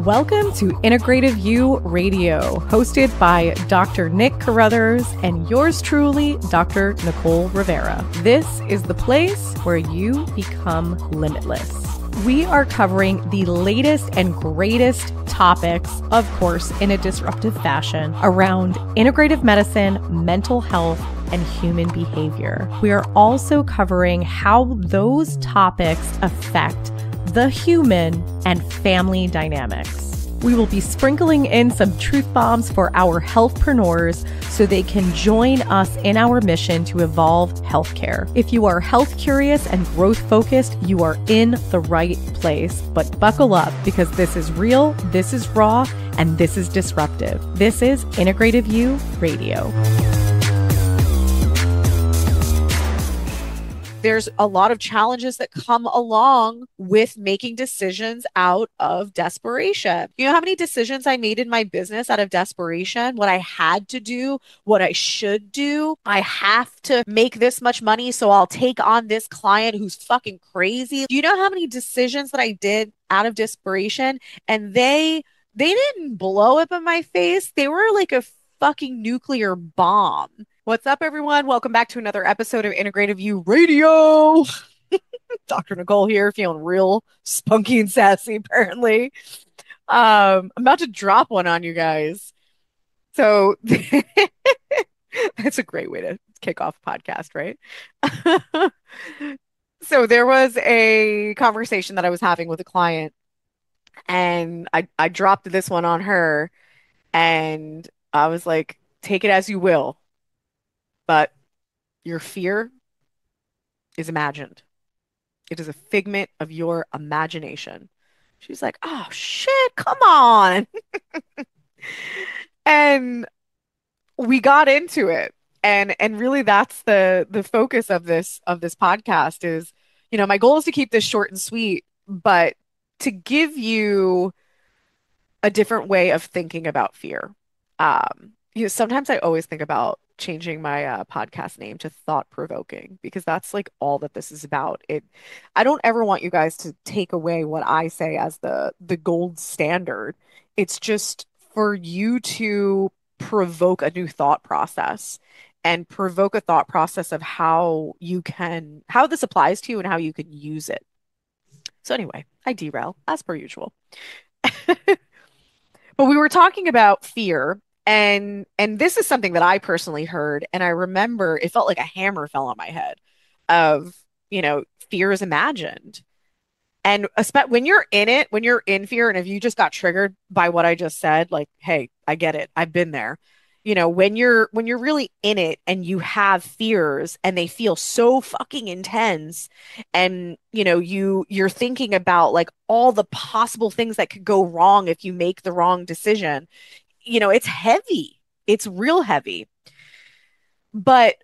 Welcome to Integrative You Radio, hosted by Dr. Nick Carruthers and yours truly, Dr. Nicole Rivera. This is the place where you become limitless. We are covering the latest and greatest topics, of course, in a disruptive fashion, around integrative medicine, mental health, and human behavior. We are also covering how those topics affect the human and family dynamics. We will be sprinkling in some truth bombs for our healthpreneurs so they can join us in our mission to evolve healthcare. If you are health curious and growth focused, you are in the right place. But buckle up, because this is real, this is raw, and this is disruptive. This is Integrative You Radio. There's a lot of challenges that come along with making decisions out of desperation. You know how many decisions I made in my business out of desperation? What I had to do, what I should do. I have to make this much money, so I'll take on this client who's fucking crazy. Do you know how many decisions that I did out of desperation? And they didn't blow up in my face. They were like a fucking nuclear bomb. What's up, everyone? Welcome back to another episode of Integrative You Radio. Dr. Nicole here, feeling real spunky and sassy, apparently. I'm about to drop one on you guys. So that's a great way to kick off a podcast, right? So there was a conversation that I was having with a client, and I dropped this one on her, and I was like, take it as you will. But your fear is imagined. It is a figment of your imagination. She's like, oh shit, come on. And we got into it. And really that's the focus of this podcast is, my goal is to keep this short and sweet, but to give you a different way of thinking about fear. Sometimes I always think about changing my podcast name to thought-provoking, because that's like all that this is about. I don't ever want you guys to take away what I say as the gold standard. It's just for you to provoke a new thought process and provoke a thought process of how this applies to you and how you can use it. So anyway, I derail as per usual. But we were talking about fear. And this is something that I personally heard, and I remember it felt like a hammer fell on my head of, fear is imagined. And when you're in it, when you're in fear, and if you just got triggered by what I just said, like, hey, I get it. I've been there. When you're really in it and you have fears and they feel so fucking intense, and you're thinking about like all the possible things that could go wrong if you make the wrong decision. It's heavy. It's real heavy. But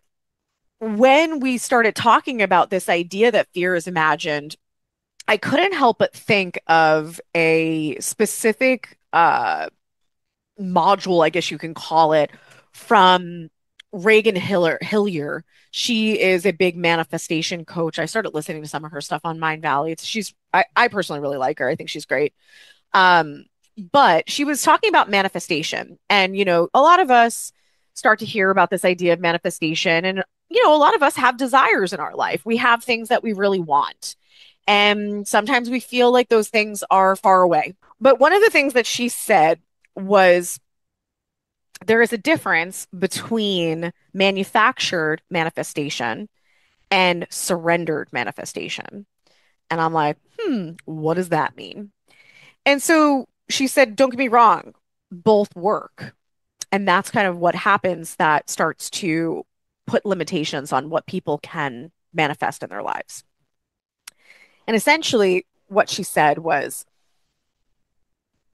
when we started talking about this idea that fear is imagined, I couldn't help but think of a specific module, I guess you can call it, from Reagan Hillier. She is a big manifestation coach. I started listening to some of her stuff on Mind Valley. I personally really like her. I think she's great. But she was talking about manifestation. And, a lot of us start to hear about this idea of manifestation. And, a lot of us have desires in our life. We have things that we really want. And sometimes we feel like those things are far away. But one of the things that she said was there is a difference between manufactured manifestation and surrendered manifestation. And I'm like, what does that mean? And so she said, don't get me wrong, both work. And that's kind of what happens that starts to put limitations on what people can manifest in their lives. And essentially what she said was,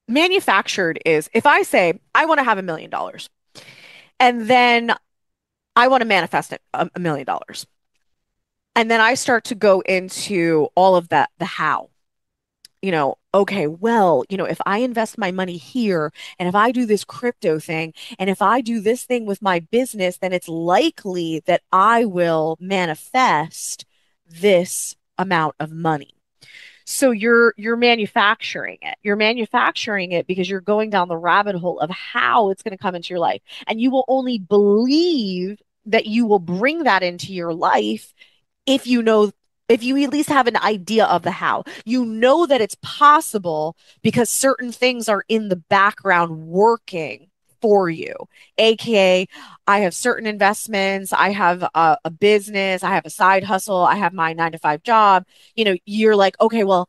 manufactured is if I say, I want to have $1 million, and then I want to manifest $1 million. And then I start to go into all of that, the how. Okay, well, if I invest my money here, and if I do this crypto thing, and if I do this thing with my business, then it's likely that I will manifest this amount of money. So you're manufacturing it. You're manufacturing it because you're going down the rabbit hole of how it's going to come into your life. And you will only believe that you will bring that into your life if you know, if you at least have an idea of the how. You know that it's possible because certain things are in the background working for you. AKA, I have certain investments, I have a business, I have a side hustle, I have my 9 to 5 job. You're like, okay, well,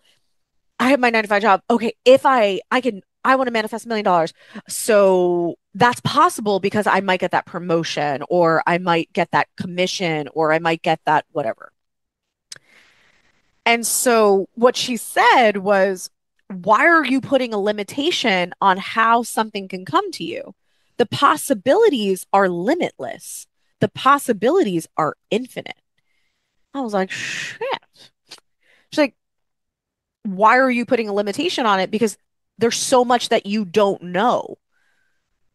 I have my 9 to 5 job. Okay, if I want to manifest $1 million. So that's possible because I might get that promotion, or I might get that commission, or I might get that whatever. And so what she said was, why are you putting a limitation on how something can come to you? The possibilities are limitless. The possibilities are infinite. I was like, shit. She's like, why are you putting a limitation on it? Because there's so much that you don't know.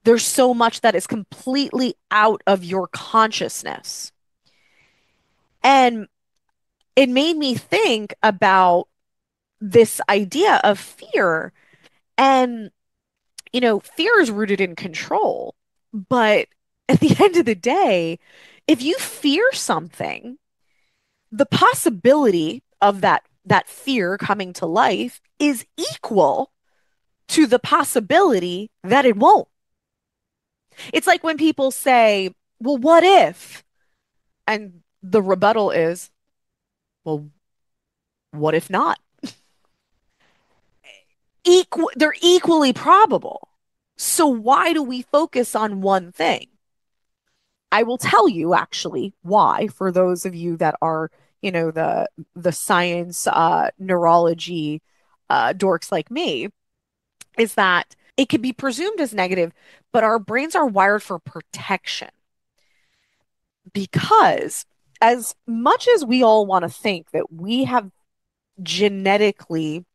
There's so much that is completely out of your consciousness. And it made me think about this idea of fear. And, fear is rooted in control. But at the end of the day, if you fear something, the possibility of that fear coming to life is equal to the possibility that it won't. It's like when people say, well, what if? And the rebuttal is, well, what if not? They're equally probable. So why do we focus on one thing? I will tell you actually why, for those of you that are, the science neurology dorks like me, is that it could be presumed as negative, but our brains are wired for protection. Because as much as we all want to think that we have genetically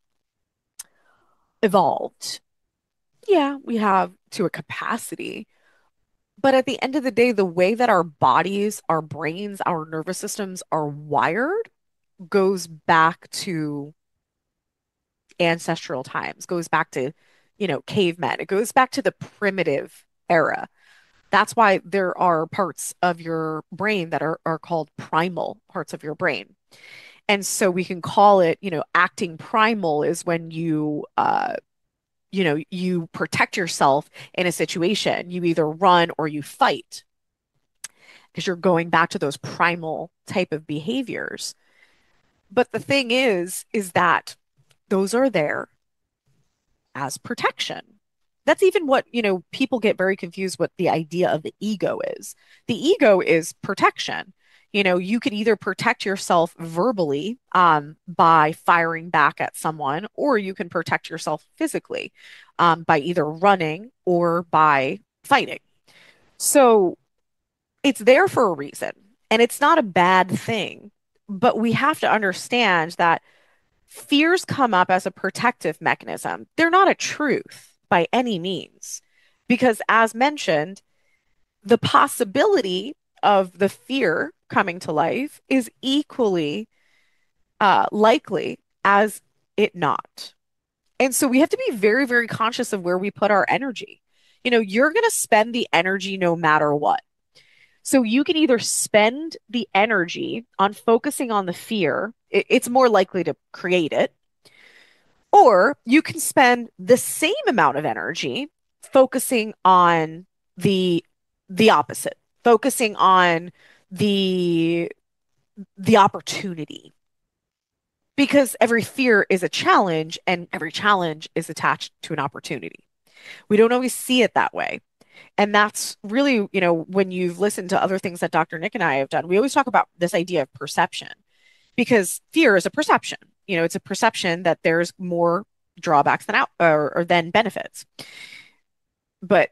evolved, yeah, we have to a capacity. But at the end of the day, the way that our bodies, our brains, our nervous systems are wired goes back to ancestral times, goes back to, cavemen. It goes back to the primitive era. That's why there are parts of your brain that are called primal parts of your brain. And so we can call it, acting primal is when you protect yourself in a situation. You either run or you fight because you're going back to those primal type of behaviors. But the thing is that those are there as protection. That's even what, people get very confused what the idea of the ego is. The ego is protection. You could either protect yourself verbally by firing back at someone, or you can protect yourself physically by either running or by fighting. So it's there for a reason, and it's not a bad thing. But we have to understand that fears come up as a protective mechanism. They're not a truth by any means, because as mentioned, the possibility of the fear coming to life is equally likely as it not. And so we have to be very, very conscious of where we put our energy. You're going to spend the energy no matter what. So you can either spend the energy on focusing on the fear, it's more likely to create it, or you can spend the same amount of energy focusing on the the opposite, focusing on the the opportunity. Because every fear is a challenge and every challenge is attached to an opportunity. We don't always see it that way. And that's really, when you've listened to other things that Dr. Nick and I have done, we always talk about this idea of perception, because fear is a perception. It's a perception that there's more drawbacks than out or than benefits. But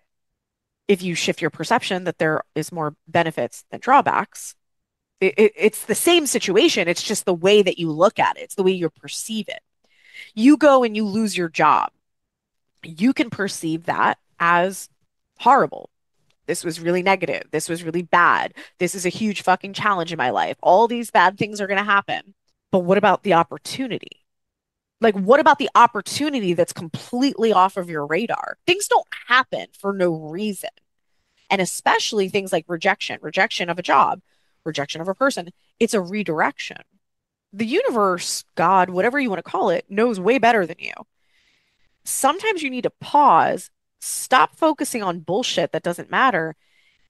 if you shift your perception that there is more benefits than drawbacks, it's the same situation. It's just the way that you look at it. It's the way you perceive it. You go and you lose your job. You can perceive that as horrible. This was really negative. This was really bad. This is a huge fucking challenge in my life. All these bad things are going to happen. But what about the opportunity? Like, what about the opportunity that's completely off of your radar? Things don't happen for no reason. And especially things like rejection of a job, rejection of a person. It's a redirection. The universe, God, whatever you want to call it, knows way better than you. Sometimes you need to pause, stop focusing on bullshit that doesn't matter,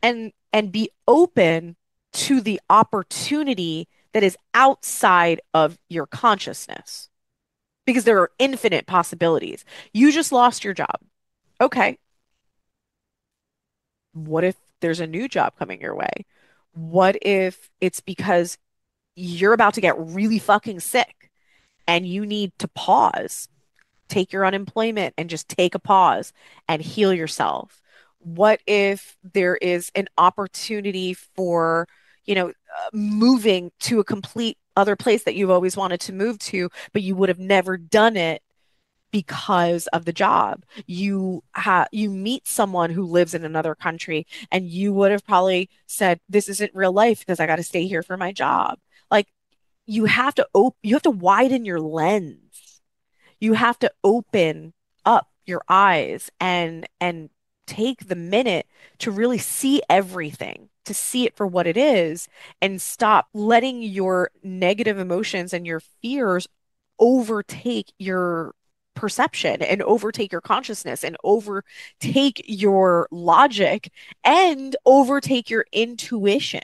and be open to the opportunity that is outside of your consciousness because there are infinite possibilities. You just lost your job. Okay. What if there's a new job coming your way? What if it's because you're about to get really fucking sick and you need to pause, take your unemployment and just take a pause and heal yourself? What if there is an opportunity for, moving to a complete other place that you've always wanted to move to, but you would have never done it because of the job. You meet someone who lives in another country and you would have probably said, this isn't real life because I got to stay here for my job. Like you have to widen your lens. You have to open up your eyes and take the minute to really see everything, to see it for what it is, and stop letting your negative emotions and your fears overtake your perception and overtake your consciousness and overtake your logic and overtake your intuition.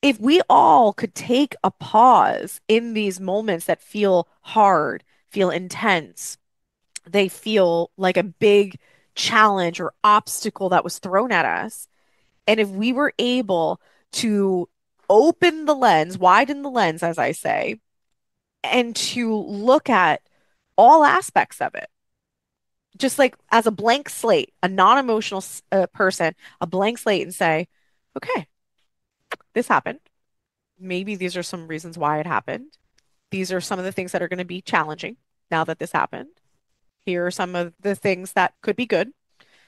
If we all could take a pause in these moments that feel hard, feel intense, they feel like a big challenge or obstacle that was thrown at us. And if we were able to open the lens, widen the lens, as I say, and to look at all aspects of it, just like as a blank slate, a non-emotional person, a blank slate, and say, okay, this happened. Maybe these are some reasons why it happened. These are some of the things that are going to be challenging now that this happened. Here are some of the things that could be good.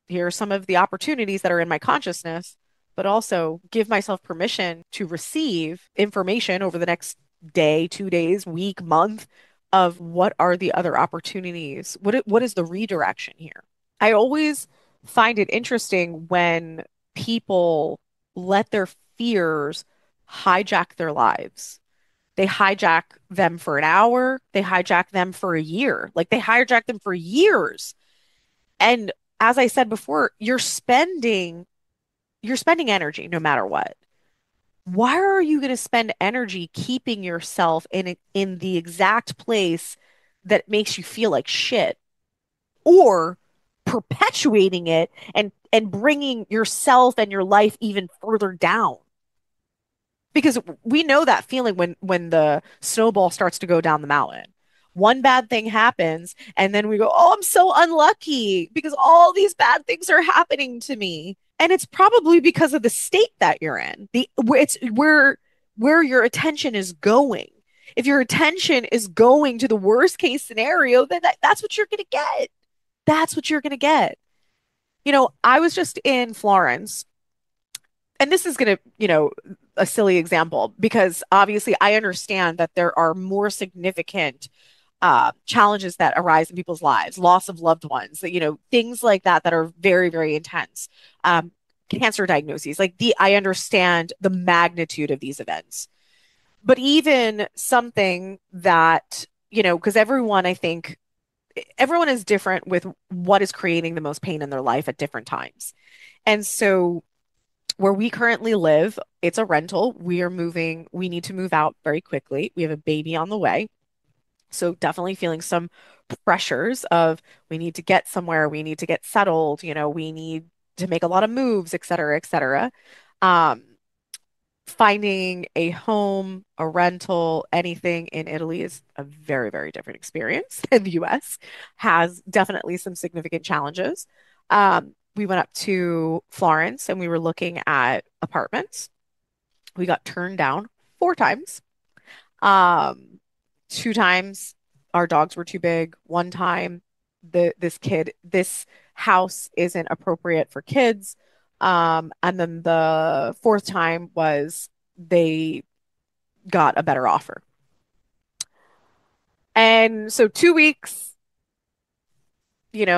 Here are some of the opportunities that are in my consciousness, but also give myself permission to receive information over the next day, 2 days, week, month of what are the other opportunities? What is the redirection here? I always find it interesting when people let their fears hijack their lives. They hijack them for an hour, they hijack them for a year. Like they hijack them for years. And as I said before, you're spending energy no matter what. Why are you going to spend energy keeping yourself in the exact place that makes you feel like shit or perpetuating it and bringing yourself and your life even further down? Because we know that feeling when the snowball starts to go down the mountain. One bad thing happens, and then we go, "Oh, I'm so unlucky because all these bad things are happening to me." And it's probably because of the state that you're in. It's where your attention is going. If your attention is going to the worst case scenario, then that's what you're going to get. That's what you're going to get. I was just in Florence, and this is going to, a silly example because obviously I understand that there are more significant challenges that arise in people's lives, loss of loved ones, things like that that are very, very intense. Cancer diagnoses, I understand the magnitude of these events, but even something that, because I think everyone is different with what is creating the most pain in their life at different times. And so where we currently live, it's a rental. We are moving. We need to move out very quickly. We have a baby on the way. So definitely feeling some pressures of we need to get somewhere, we need to get settled, we need to make a lot of moves, et cetera, et cetera. Um, Finding a home, a rental, anything in Italy is a very, very different experience than the US, has definitely some significant challenges. We went up to Florence and we were looking at apartments. We got turned down 4 times. Um, 2 times our dogs were too big. One time this house isn't appropriate for kids. And then the fourth time was they got a better offer. And so 2 weeks,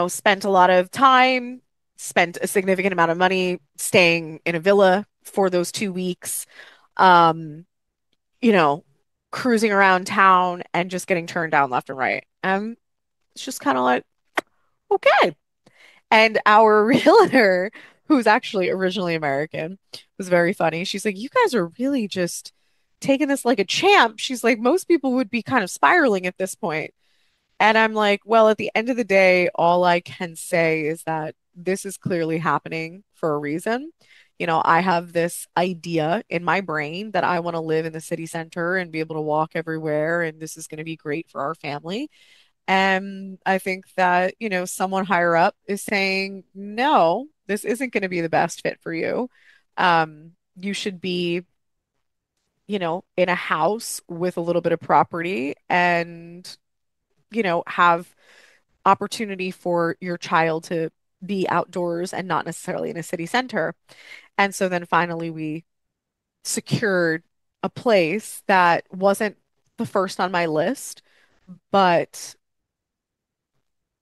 spent a lot of time, spent a significant amount of money staying in a villa for those 2 weeks, um, you know, cruising around town and just getting turned down left and right. And it's just kind of like, okay. And our realtor, who's actually originally American, was very funny. She's like, you guys are really just taking this like a champ. She's like, most people would be kind of spiraling at this point. And I'm like, well, at the end of the day, all I can say is that this is clearly happening for a reason. I have this idea in my brain that I want to live in the city center and be able to walk everywhere, and this is going to be great for our family. And I think that, someone higher up is saying, no, this isn't going to be the best fit for you. You should be, in a house with a little bit of property and, have opportunity for your child to be outdoors and not necessarily in a city center. And so then finally we secured a place that wasn't the first on my list, but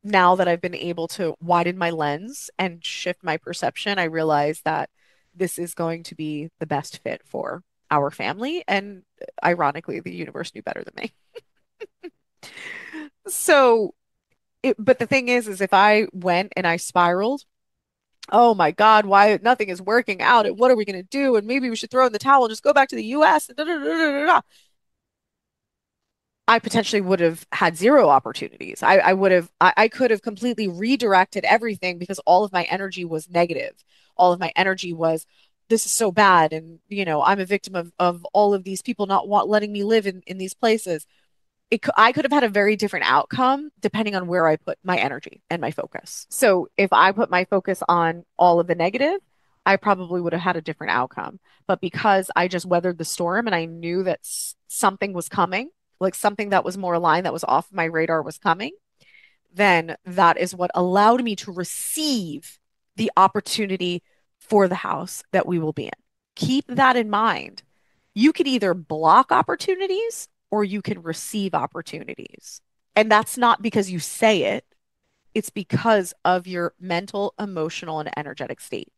now that I've been able to widen my lens and shift my perception, I realize that this is going to be the best fit for our family. And ironically, the universe knew better than me. So, but the thing is if I went and I spiraled, oh my God, why nothing is working out? And what are we going to do? And maybe we should throw in the towel and just go back to the US. And da, da, da, da, da, da. I potentially would have had zero opportunities. I could have completely redirected everything because all of my energy was negative. All of my energy was, this is so bad. And, I'm a victim of all of these people not letting me live in these places. I could have had a very different outcome depending on where I put my energy and my focus. So if I put my focus on all of the negative, I probably would have had a different outcome. But because I just weathered the storm and I knew that something was coming, like something that was more aligned, that was off my radar was coming, then that is what allowed me to receive the opportunity for the house that we will be in. Keep that in mind. You could either block opportunities or you can receive opportunities. And that's not because you say it, it's because of your mental, emotional, and energetic state.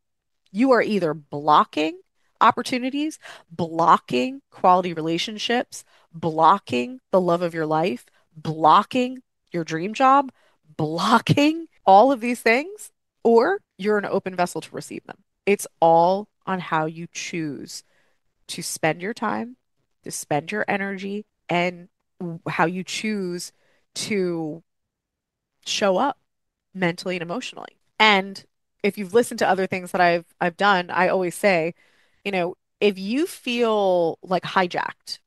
You are either blocking opportunities, blocking quality relationships, blocking the love of your life, blocking your dream job, blocking all of these things, or you're an open vessel to receive them. It's all on how you choose to spend your time, to spend your energy, and how you choose to show up mentally and emotionally. And if you've listened to other things that I've done, I always say, if you feel like hijacked,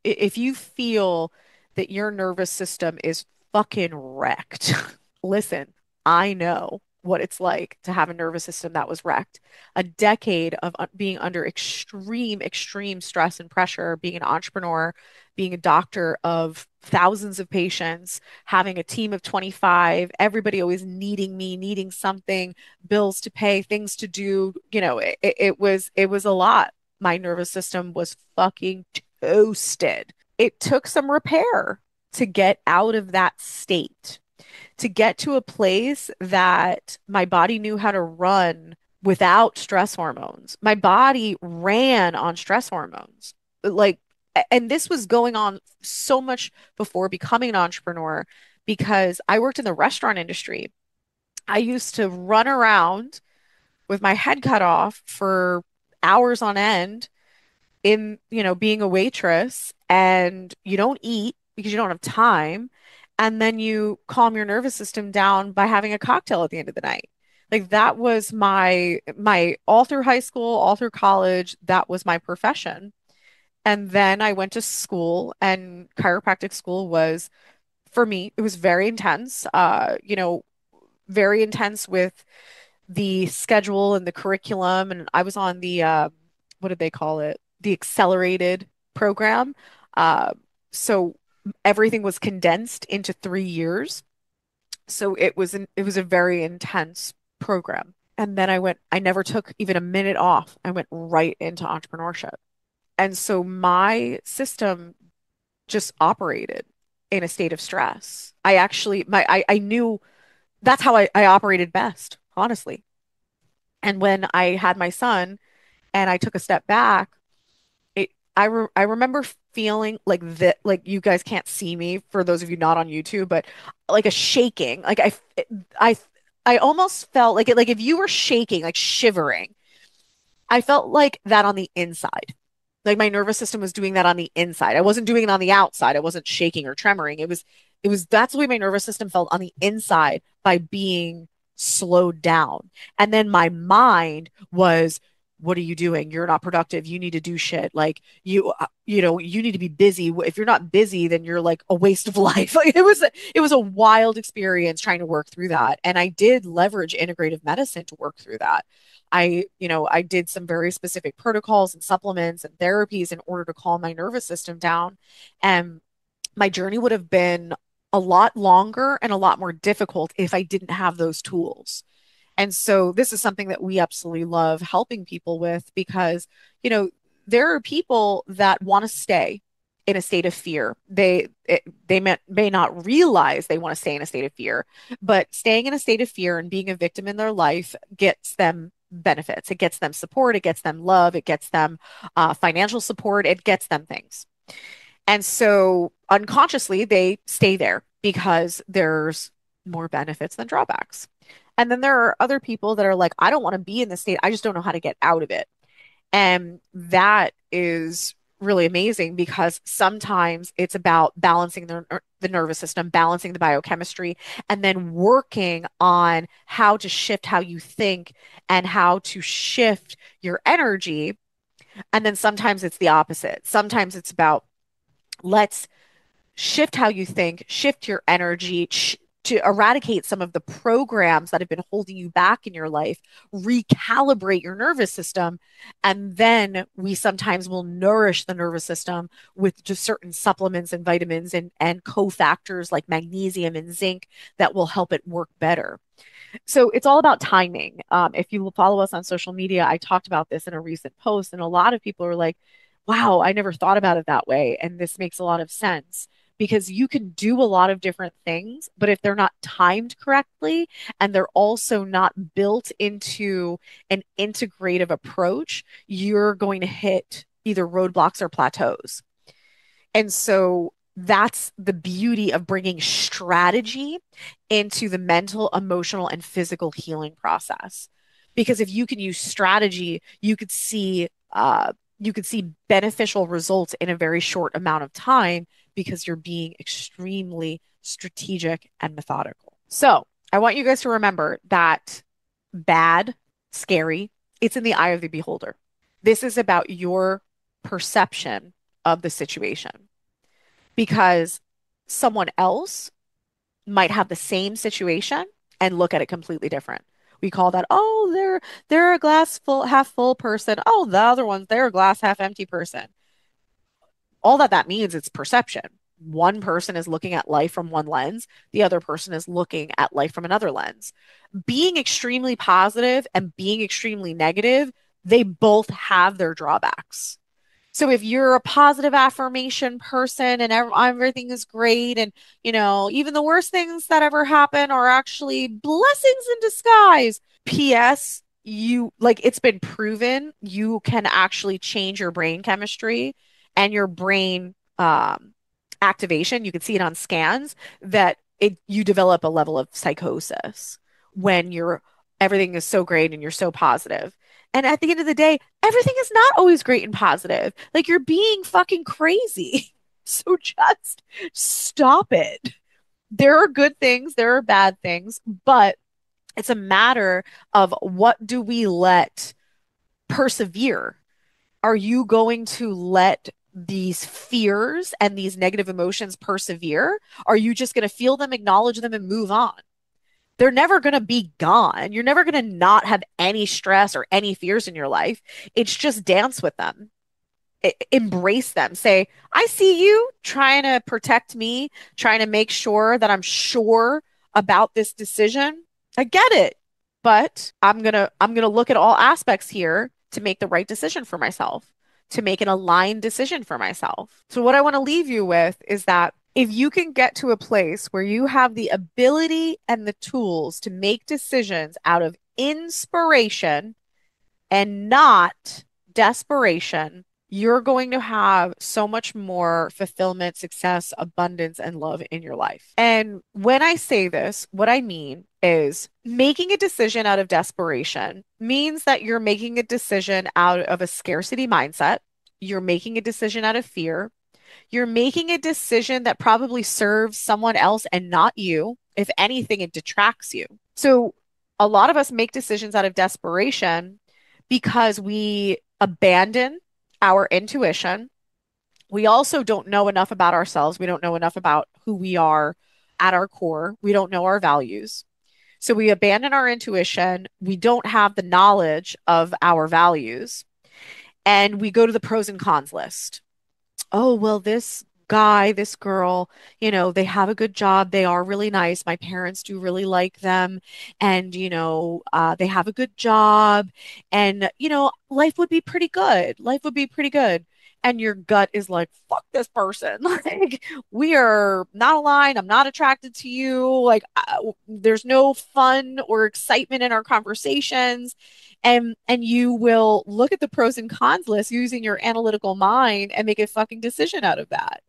if you feel that your nervous system is fucking wrecked, listen, I know what it's like to have a nervous system that was wrecked. A decade of being under extreme, extreme stress and pressure, being an entrepreneur, being a doctor of thousands of patients, having a team of 25, everybody always needing me, needing something, bills to pay, things to do. It was a lot. My nervous system was fucking toasted. It took some repair to get out of that state, to get to a place that my body knew how to run without stress hormones. My body ran on stress hormones. Like, and this was going on so much before becoming an entrepreneur because I worked in the restaurant industry. I used to run around with my head cut off for hours on end in, being a waitress, and you don't eat because you don't have time. And then you calm your nervous system down by having a cocktail at the end of the night. Like that was my all through high school, all through college, that was my profession. And then I went to school, and chiropractic school was, for me, it was very intense. Very intense with the schedule and the curriculum. And I was on the what did they call it? The accelerated program. Uh, so everything was condensed into 3 years. So it was a very intense program. And then I never took even a minute off. I went right into entrepreneurship. And so my system just operated. in a state of stress. I actually, I knew that's how I operated best, honestly. And when I had my son and I took a step back, I remember feeling like that, like you guys can't see me for those of you not on YouTube, but like a shaking. I, I almost felt like it, like if you were shaking, like shivering, I felt like that on the inside. Like my nervous system was doing that on the inside. I wasn't doing it on the outside. I wasn't shaking or tremoring. That's the way my nervous system felt on the inside by being slowed down. And then my mind was, what are you doing? You're not productive. You need to do shit. Like you need to be busy. If you're not busy, then you're like a waste of life. Like it was a wild experience trying to work through that. And I did leverage integrative medicine to work through that. I did some very specific protocols and supplements and therapies in order to calm my nervous system down. And my journey would have been a lot longer and a lot more difficult if I didn't have those tools. And so this is something that we absolutely love helping people with because, you know, there are people that want to stay in a state of fear. They may not realize they want to stay in a state of fear, but staying in a state of fear and being a victim in their life gets them benefits. It gets them support. It gets them love. It gets them financial support. It gets them things. And so unconsciously, they stay there because there's more benefits than drawbacks. And then there are other people that are like, I don't want to be in this state. I just don't know how to get out of it. And that is really amazing because sometimes it's about balancing the nervous system, balancing the biochemistry, and then working on how to shift how you think and how to shift your energy. And then sometimes it's the opposite. Sometimes it's about let's shift how you think, shift your energy, to eradicate some of the programs that have been holding you back in your life, recalibrate your nervous system, and then we sometimes will nourish the nervous system with just certain supplements and vitamins and cofactors like magnesium and zinc that will help it work better. So it's all about timing. If you will follow us on social media, I talked about this in a recent post, and a lot of people are like, wow, I never thought about it that way. And this makes a lot of sense because you can do a lot of different things, but if they're not timed correctly and they're also not built into an integrative approach, you're going to hit either roadblocks or plateaus. And so that's the beauty of bringing strategy into the mental, emotional, and physical healing process. Because if you can use strategy, you could see beneficial results in a very short amount of time because you're being extremely strategic and methodical. So I want you guys to remember that bad, scary, it's in the eye of the beholder. This is about your perception of the situation because someone else might have the same situation and look at it completely different. We call that, oh, they're a glass full half full person. Oh, the other ones, they're a glass half empty person. All that means is perception. One person is looking at life from one lens, the other person is looking at life from another lens. Being extremely positive and being extremely negative, they both have their drawbacks. So if you're a positive affirmation person and everything is great and even the worst things that ever happen are actually blessings in disguise. PS, you like it's been proven you can actually change your brain chemistry and your brain activation. You can see it on scans that you develop a level of psychosis when everything is so great and you're so positive. And at the end of the day, everything is not always great and positive. Like you're being fucking crazy. So just stop it. There are good things, there are bad things, but it's a matter of what do we let persevere? Are you going to let these fears and these negative emotions persevere? Are you just going to feel them, acknowledge them, and move on? They're never going to be gone. You're never going to not have any stress or any fears in your life. It's just dance with them. Embrace them. Say, I see you trying to protect me, trying to make sure that I'm sure about this decision. I get it. But I'm going to look at all aspects here to make the right decision for myself, to make an aligned decision for myself. So what I want to leave you with is that If you can get to a place where you have the ability and the tools to make decisions out of inspiration and not desperation, you're going to have so much more fulfillment, success, abundance, and love in your life. And when I say this, what I mean is making a decision out of desperation means that you're making a decision out of a scarcity mindset. You're making a decision out of fear. You're making a decision that probably serves someone else and not you. If anything, it detracts you. So a lot of us make decisions out of desperation because we abandon our intuition. We also don't know enough about ourselves. We don't know enough about who we are at our core. We don't know our values. So we abandon our intuition. We don't have the knowledge of our values. And we go to the pros and cons list. Oh, well, this guy, this girl, they have a good job. They are really nice. My parents do really like them. And, they have a good job. And, life would be pretty good. Life would be pretty good. And your gut is like, fuck this person. Like, we are not aligned. I'm not attracted to you. Like, there's no fun or excitement in our conversations. And you will look at the pros and cons list using your analytical mind and make a fucking decision out of that.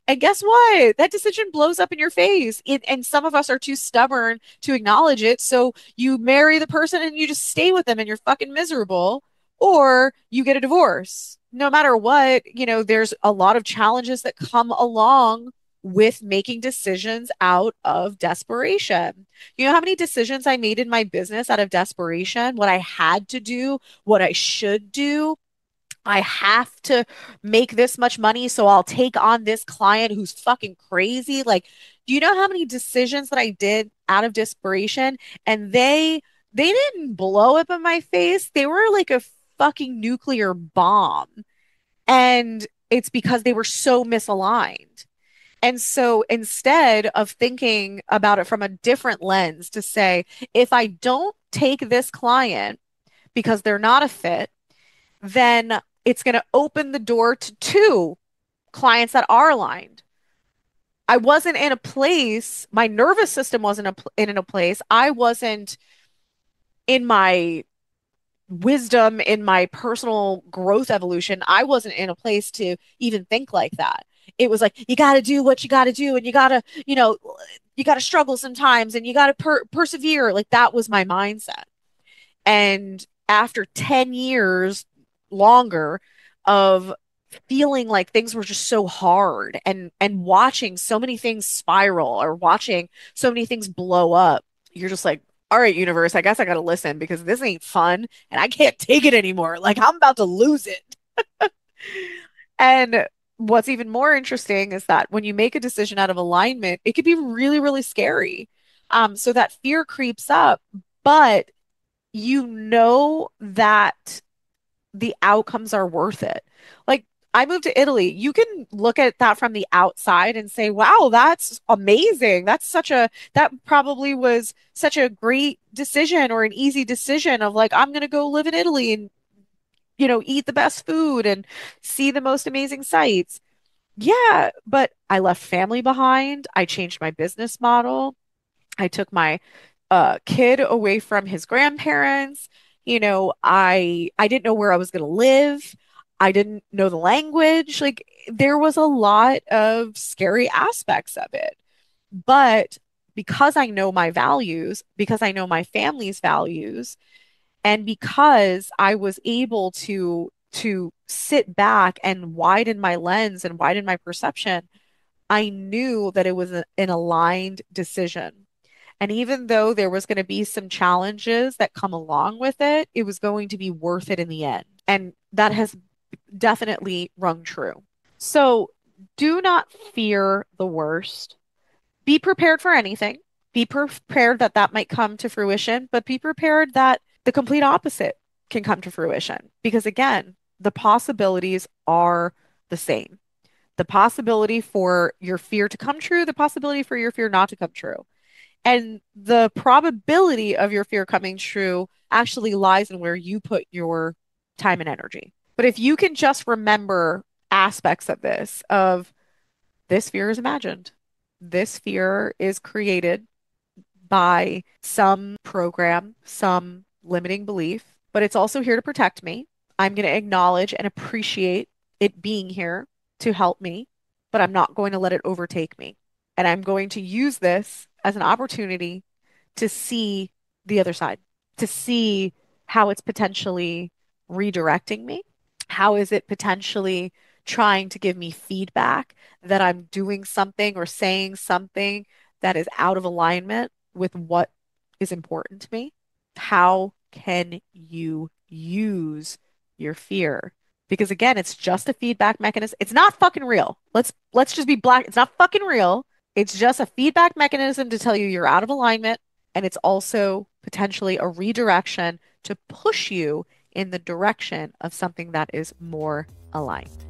And guess what? That decision blows up in your face. And some of us are too stubborn to acknowledge it. So you marry the person and you just stay with them and you're fucking miserable, or you get a divorce. No matter what, there's a lot of challenges that come along with making decisions out of desperation. You know how many decisions I made in my business out of desperation? What I had to do, what I should do. I have to make this much money, so I'll take on this client who's fucking crazy. Like, do you know how many decisions that I did out of desperation? And they didn't blow up in my face. They were like a fucking nuclear bomb. And it's because they were so misaligned. And so instead of thinking about it from a different lens to say, if I don't take this client because they're not a fit, then it's going to open the door to two clients that are aligned. I wasn't in a place, my nervous system wasn't in a place, I wasn't in my wisdom, in my personal growth evolution, I wasn't in a place to even think like that. It was like, you got to do what you got to do, and you got to struggle sometimes, and you got to persevere. Like, that was my mindset. And after 10 years longer of feeling like things were just so hard and watching so many things spiral or watching so many things blow up, you're just like, all right, universe, I guess I got to listen because this ain't fun and I can't take it anymore. Like, I'm about to lose it. And what's even more interesting is that when you make a decision out of alignment, it could be really, really scary. So that fear creeps up, but you know that the outcomes are worth it. Like, I moved to Italy. You can look at that from the outside and say, wow, that's amazing. That probably was such a great decision or an easy decision of like, I'm going to go live in Italy and, eat the best food and see the most amazing sights. Yeah, but I left family behind. I changed my business model. I took my kid away from his grandparents. I didn't know where I was going to live. I didn't know the language. Like, there was a lot of scary aspects of it. But because I know my values, because I know my family's values, and because I was able to sit back and widen my lens and widen my perception, I knew that it was an aligned decision. And even though there was going to be some challenges that come along with it, it was going to be worth it in the end. And that has definitely rung true. So do not fear the worst. Be prepared for anything. Be prepared that that might come to fruition, but be prepared that the complete opposite can come to fruition. Because again, the possibilities are the same. The possibility for your fear to come true, the possibility for your fear not to come true. And the probability of your fear coming true actually lies in where you put your time and energy. But if you can just remember aspects of this, of This fear is imagined. This fear is created by some program, some limiting belief, but it's also here to protect me. I'm going to acknowledge and appreciate it being here to help me, but I'm not going to let it overtake me. And I'm going to use this as an opportunity to see the other side, to see how it's potentially redirecting me. How is it potentially trying to give me feedback that I'm doing something or saying something that is out of alignment with what is important to me? How can you use your fear? Because again, it's just a feedback mechanism. It's not fucking real. Let's just be black. It's not fucking real. It's just a feedback mechanism to tell you you're out of alignment, and it's also potentially a redirection to push you in the direction of something that is more aligned.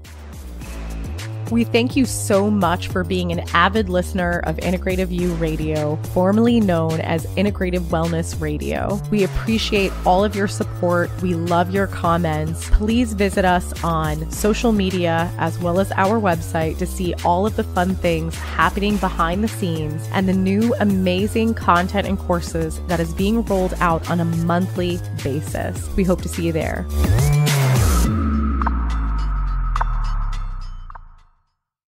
We thank you so much for being an avid listener of Integrative You Radio, formerly known as Integrative Wellness Radio. We appreciate all of your support. We love your comments. Please visit us on social media as well as our website to see all of the fun things happening behind the scenes and the new amazing content and courses that is being rolled out on a monthly basis. We hope to see you there.